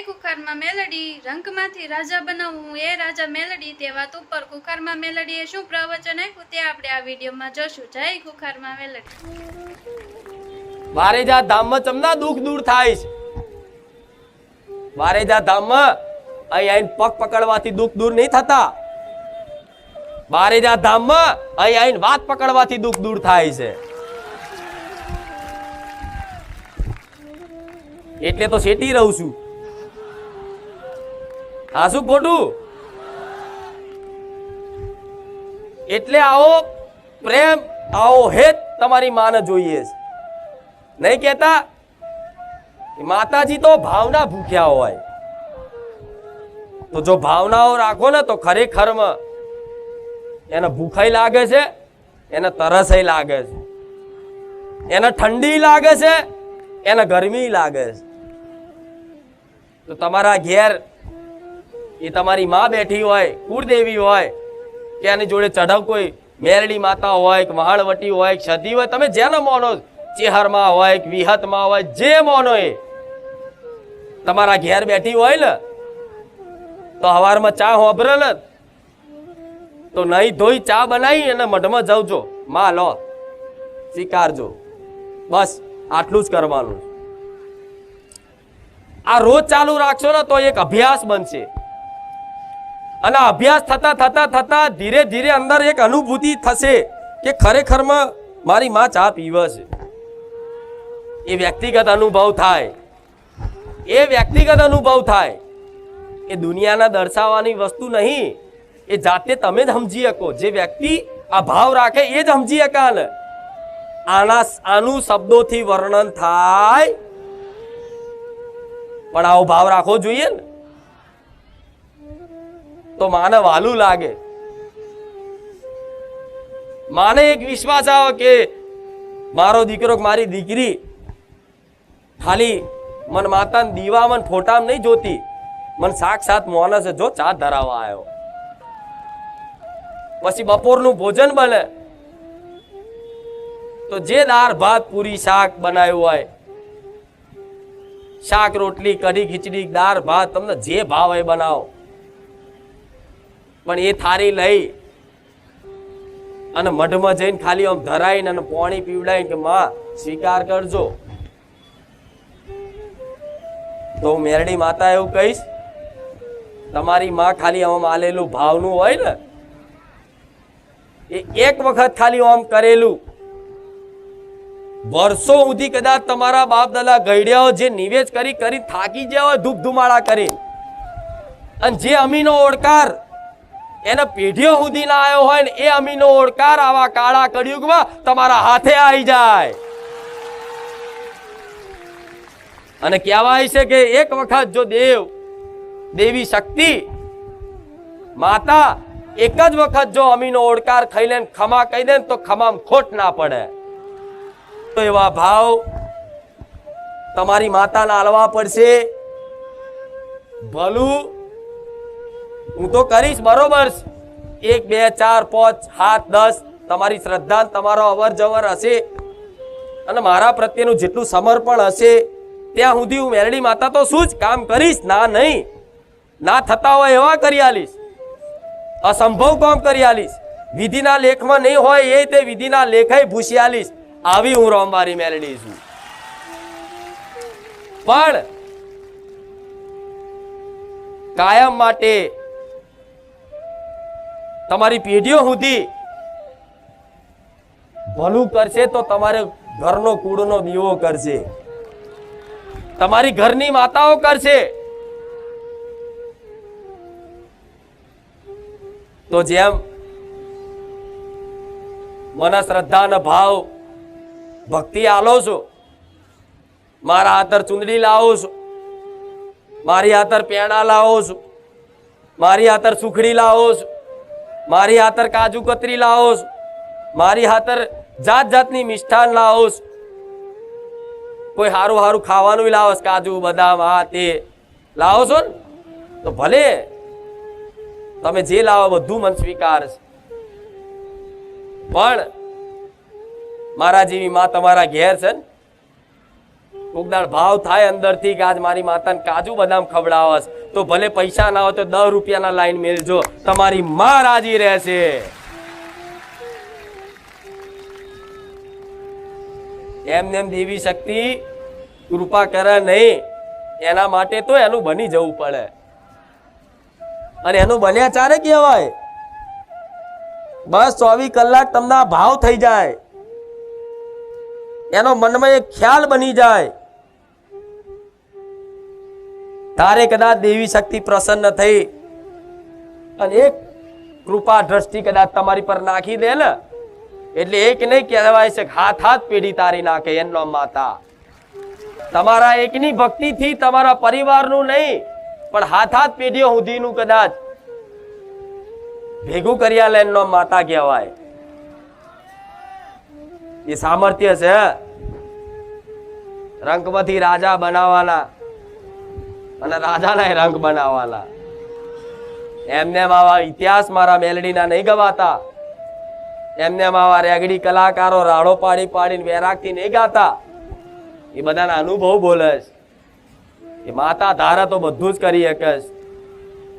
કુકરમાં મેલડી રંગમાંથી રાજા બનાવવું એ રાજા મેલડી તે વાત ઉપર કુકરમાં મેલડીએ શું પ્રવચન આપ્યું તે આપણે આ વિડીયોમાં જોશું. જય કુકરમાં મેલડી. વારેજા ધામમાં ચમના દુઃખ દૂર થાય છે. વારેજા ધામમાં અહીં આઈને પગ પકડવાથી દુઃખ દૂર નહીં થતા. વારેજા ધામમાં અહીં આઈને વાત પકડવાથી દુઃખ દૂર થાય છે. એટલે તો શેટી રહું છું. હા શું ખોટું? એટલે આવો પ્રેમ આવો હેત તમારી માને જોઈએ છે. નહીં કેતા માતાજી તો ભાવના ભૂખ્યા હોય. તો જો ભાવનાઓ રાખો ને તો ખરેખરમાં એને ભૂખાઈ લાગે છે, એને તરસઈ લાગે છે, એને ઠંડી લાગે છે, એને ગરમી લાગે છે. તો તમારા ઘેર એ તમારી માં બેઠી હોય, કુળદેવી હોય કે એની જોડે ચઢવ કોઈ મેરડી માતા હોય કે મહાળવટી હોય કે સતી હોય, તમે જેને માનો, ચેહરમાં હોય કે વિહતમાં હોય, જે માનો એ તમારા ઘેર બેઠી હોય ને તો હવારમાં ચા હોભરે ને તો નહીં ધોઈ ચા બનાવી અને મઢમાં જવજો, માં લો સ્વીકારજો. બસ આટલું જ કરવાનું. આ રોજ ચાલુ રાખશો ને તો એક અભ્યાસ બનશે. અને અભ્યાસ થતા થતા થતા ધીરે ધીરે અંદર એક અનુભૂતિ થશે કે ખરેખરમાં મારી માં ચા પીવે છે. એ વ્યક્તિગત અનુભવ થાય. એ વ્યક્તિગત અનુભવ થાય. એ દુનિયાના દર્શાવવાની વસ્તુ નહીં. એ જાતે તમે જ સમજી શકો. જે વ્યક્તિ આ ભાવ રાખે એ જ સમજી શકા ને. આનું શબ્દોથી વર્ણન થાય પણ આવો ભાવ રાખવો જોઈએ ને તો માને વાલું લાગે. માને એક વિશ્વાસ આવે કે મારો દીકરો મારી દીકરી ખાલી મન માતા દીવા મન ફોટામાં નહીં જોતી, મન સાક્ષાત મોને છે. જો ચા ધરાવવા આવ્યો, પછી બપોરનું ભોજન બને તો જે દાળ ભાત પૂરી શાક બનાવ્યું હોય, શાક રોટલી કઢી ખીચડી દાળ ભાત તમને જે ભાવ એ બનાવો, પણ એ થાળી લઈ અને મઢમાં જઈને ખાલી આમ ધરાઈને અને પાણી પીવડાવીને કે માં સ્વીકાર કરજો, તો મેરડી માતા એવું કહીશ તમારી માં ખાલી આમ આલેલું ભાવનું હોય ને એ એક વખત ખાલી આમ કરેલું વર્ષો સુધી કદાચ તમારા બાપ દાદા ગઈડ્યાઓ જે નિવેશ કરી કરી થાકી ગયા હોય ધૂપ ધુમાડા કરી, અને જે અમીનો ઓળકાર એને પેઢીઓ સુધી ના આવ્યો હોય ને એ અમીનો ઓળકાર આવા કાળા કળિયુગમાં તમારા હાથે આવી જાય. અને કહેવાય છે કે એક વખત જો દેવી શક્તિ માતા એક જ વખત જો અમીનો ઓળકાર ખાઈ લે ખમા કહી દે તો ખમામ ખોટ ના પડે. તો એવા ભાવ તમારી માતાના આલવા પડશે. ભલું હું તો કરીશ બરોબર, 1 2 4 5 7 10 તમારી શ્રદ્ધા તમારો અવર જવર હશે અને મારા પ્રત્યેનું જેટલું સમર્પણ હશે ત્યાં સુધી હું મેરડી માતા તો શું જ કામ કરીશ. ના નહીં, ના થતા હોય એવા કરી આલીશ, અસંભવ કામ કરી આલીશ. વિધિના લેખમાં નહીં હોય એ તે વિધિના લેખાય ભૂસી આલીશ. આવી હું રોમવારી મેલડી છું. પણ કાયમ માટે તમારી પેઢીઓ સુધી ભલું કરશે તો તમારે ઘરનો કૂડનો દીવો કરશે, તમારી ઘરની માતાઓ કરશે. તો જેમ મને શ્રદ્ધા અને ભાવ ભક્તિ આલો છો, મારા હાથર ચુંદડી લાવો છો, મારી હાથર પેણા લાવો છો, મારી હાથર સુખડી લાવો છો, મારી હાથર કાજુ કતરી લાવો છો, મારી હાથર જાત જાતની મિષ્ઠાન લાવો છો, કોઈ હારું હારું ખાવાનું લાવો છો, કાજુ બદામ આ તે લાવો છો ને તો ભલે તમે જે લાવો બધું મન સ્વીકાર છે. પણ મારા જેવી માં તમારા ઘેર છે ને કોક દાડ ભાવ થાય અંદરથી કે આજ મારી માતાને કાજુ બદામ ખવડાવસ તો ભલે પૈસા ના હોય તો 10 રૂપિયાના લાઈન મેલજો, તમારી માં રાજી રહેશે. એમને એમ દેવી શક્તિ કૃપા કરે નહીં, એના માટે તો એનું બની જવું પડે. અને એનું બન્યા ચારે કહેવાય. બસ 24 કલાક તમને આ ભાવ થઈ જાય, એનો મનમાં એક ખ્યાલ બની જાય, તારે કદાચ દેવી શક્તિ પ્રસન્ન થઈ અને એક કૃપા દ્રષ્ટિ કદાચ તમારી પર નાખી દે ને, એટલે એક નહીં કહેવાય છે હાથ હાથ પેઢી તારી નાખે એનો માતા. તમારા એકની ભક્તિથી તમારા પરિવારનું નહીં પણ હાથ હાથ પેઢીઓ સુધીનું કદાચ ભેગું કર્યા લે એનો માતા કહેવાય. એ સામર્થ્ય છે રંગમાંથી રાજા બનાવવાના અને રાજાના રંગ બનાવવાના. એમને આવા ઇતિહાસ મારા મેલડીના નહીં ગવાતા, એમને આવા રેગડી કલાકારો રાડો પાડી પાડીને વેરાગથી નહીં ગાતા. એ બધાના અનુભવ બોલે છે. એ માતા ધારા તો બધું જ કરી શકે,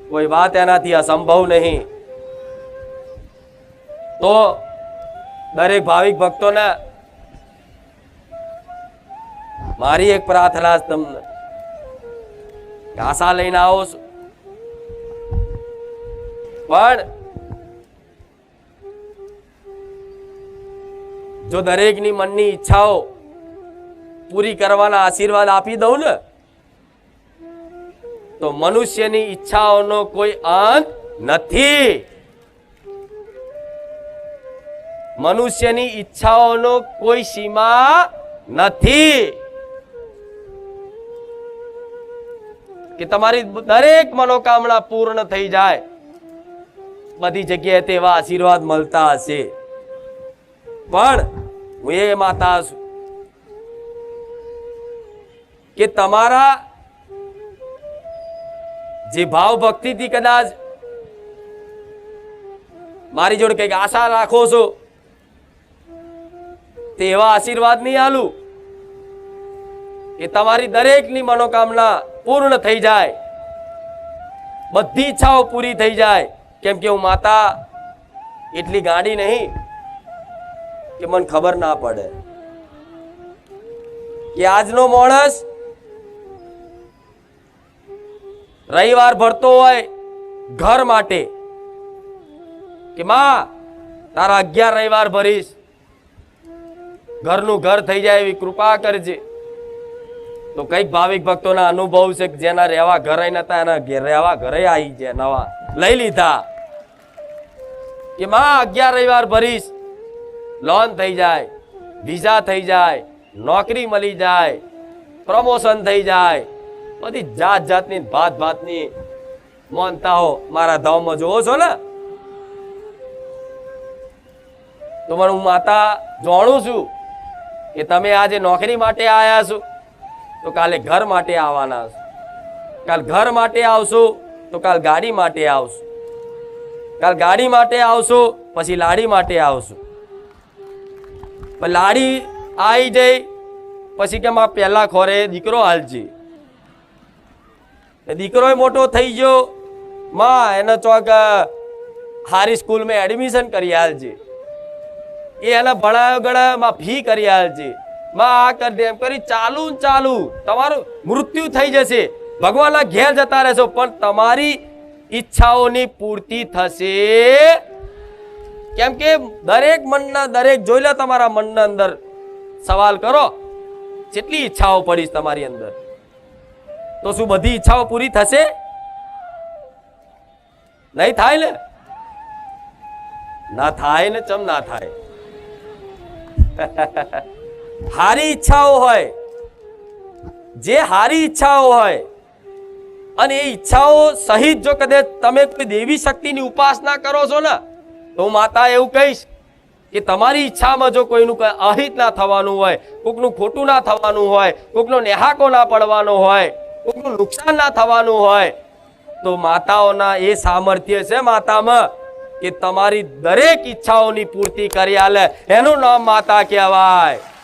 કોઈ વાત એનાથી અસંભવ નહીં. તો દરેક ભાવિક ભક્તોને મારી એક પ્રાર્થના છે તમને, આશા લઈને આવો છો પણ જો દરેકની મનની ઈચ્છાઓ પૂરી કરવાના આશીર્વાદ આપી દઉં ને તો મનુષ્યની ઈચ્છાઓનો કોઈ અંત નથી. મનુષ્યની ઈચ્છાઓનો કોઈ સીમા નથી કે તમારી દરેક મનોકામના પૂર્ણ થઈ જાય. બધી જગ્યાએ તેવા આશીર્વાદ મળતા હશે પણ હું એ માતા છું કે તમારા જે ભાવ ભક્તિથી કદાચ મારી જોડે કઈક આશા રાખો છો તેવા આશીર્વાદ નહીં આલું કે તમારી દરેકની મનોકામના પૂર્ણ થઈ જાય, બધી ઈચ્છાઓ પૂરી થઈ જાય. કેમ કે હું માતા એટલી ગાડી નહીં કે મને ખબર ના પડે કે આજનો માણસ રવિવાર ભરતો હોય ઘર માટે કે માં તારા 11 રવિવાર ભરીશ, ઘરનું ઘર થઈ જાય એવી કૃપા કરજે. તો કઈક ભાવિક ભક્તોના અનુભવ છે કે જેના રહેવા ઘરે નતા એના રહેવા ઘરે આવી ગયા, નવા લઈ લીધા કે માં 11 રવિવાર ભરીશ, લોન થઈ જાય, વિઝા થઈ જાય, નોકરી મળી જાય, પ્રમોશન થઈ જાય, બધી જાત જાતની ભાત ભાતની માનતાઓ મારા ધામમાં જોવો છો ને. તો હું માતા જાણું છું કે તમે આજે નોકરી માટે આવ્યા છો તો કાલે ઘર માટે આવવાના છો, કાલ ઘર માટે આવશો તો કાલ ગાડી માટે આવશો, કાલ ગાડી માટે આવશો પછી લાડી માટે આવશો. પણ લાડી આવી જાય પછી કે માં પહેલા ખોરે દીકરો હાલજે, દીકરો મોટો થઈ ગયો માં એને ચોક હારી સ્કૂલમાં એડમિશન કરી હાલજે, એ એના ભણાયો ગણાયો માં ફી કરી હાલજે, માં આ કરી દે એમ કરી ચાલુ ચાલુ તમારું મૃત્યુ થઈ જશે, ભગવાનના ઘેર જતા રહેશો પણ તમારી ઈચ્છાઓની પૂર્તિ થશે. કેમ કે દરેક મનના દરેક જોઈ લો, તમારા મનના અંદર સવાલ કરો કેટલી ઈચ્છાઓ પડી તમારી અંદર, તો શું બધી ઈચ્છાઓ પૂરી થશે? નહીં થાય ને, ના થાય ને, ચમ ના થાય. હારી ઈચ્છાઓ હોય, જે હારી ઈચ્છાઓ હોય અને એ ઈચ્છાઓ સહિત જો કદાચ તમે કોઈ દેવી શક્તિની ઉપાસના કરો છો ને તો માતા એવું કહીશ કે તમારી ઈચ્છામાં જો કોઈનું અહિત ના થવાનું હોય, કોકનું ખોટું ના થવાનું હોય, કોકનો નેહાકો ના પડવાનો હોય, કોકનું નુકસાન ના થવાનું હોય તો માતાઓના એ સામર્થ્ય છે માતામાં કે તમારી દરેક ઈચ્છાઓની પૂર્તિ કરી આલે. એનું નામ માતા કહેવાય.